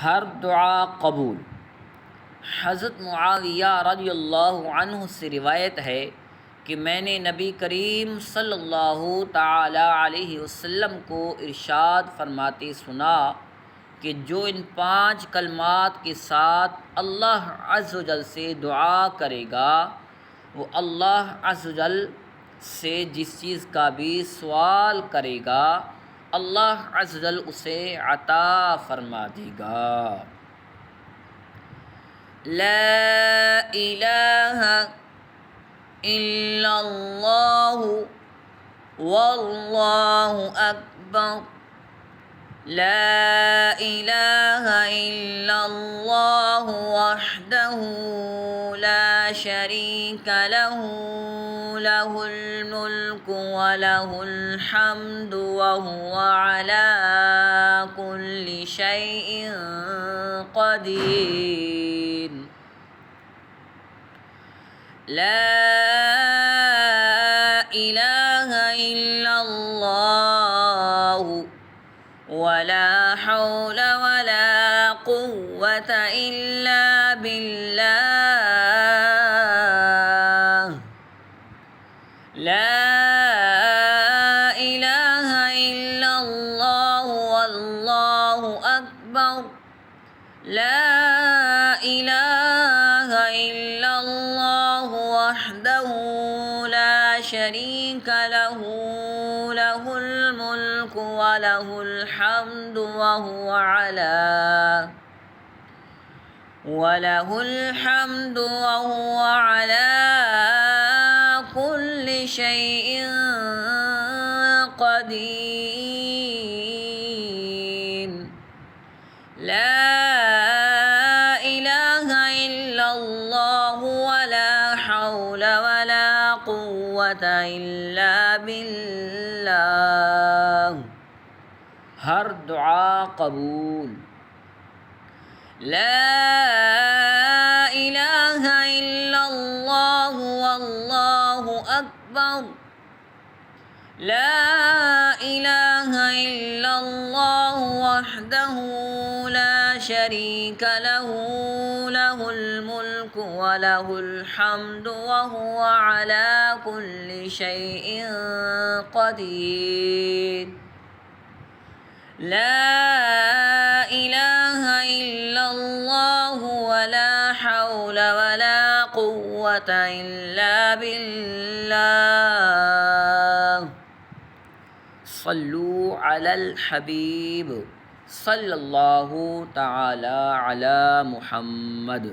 ہر دعا قبول۔ حضرت معاویہ رضی اللہ عنہ سے روایت ہے کہ میں نے نبی کریم صلی اللہ تعالی علیہ وسلم کو ارشاد فرماتے سنا کہ جو ان 5 کلمات کے ساتھ اللہ عز و جل سے دعا کرے گا وہ اللہ عز و جل سے جس چیز کا بھی سوال کرے گا اللہ عز و جل اسے عطا فرما دے گا۔ لا الہ الا اللہ واللہ اکبر، لا الہ الا اللہ وحدہ لا شریک لہ، لہ الملک ولہ الحمد وہو علی کل شیء قدیر۔ لا الہ الا اللہ ولا حول ولا قوة الا باللہ، لا الہ الا اللہ واللہ اکبر، لا الہ الا اللہ وحدہ لا شریک لہ، لہ الملک ولہ الحمد وہو علی کل شیء قدیر۔ لا الہ الا اللہ ولا حول ولا قوة الا باللہ۔ ہر دعا قبول۔ لا الہ الا اللہ واللہ اکبر، لا الہ الا اللہ وحدہ لا شریک لہ، لہ الملک ولہ الحمد وہو علی کل شیء قدیر۔ لا الہ الا اللہ ولا حول ولا قوة الا باللہ۔ صلو علی الحبیب صلی اللہ تعالی علی محمد۔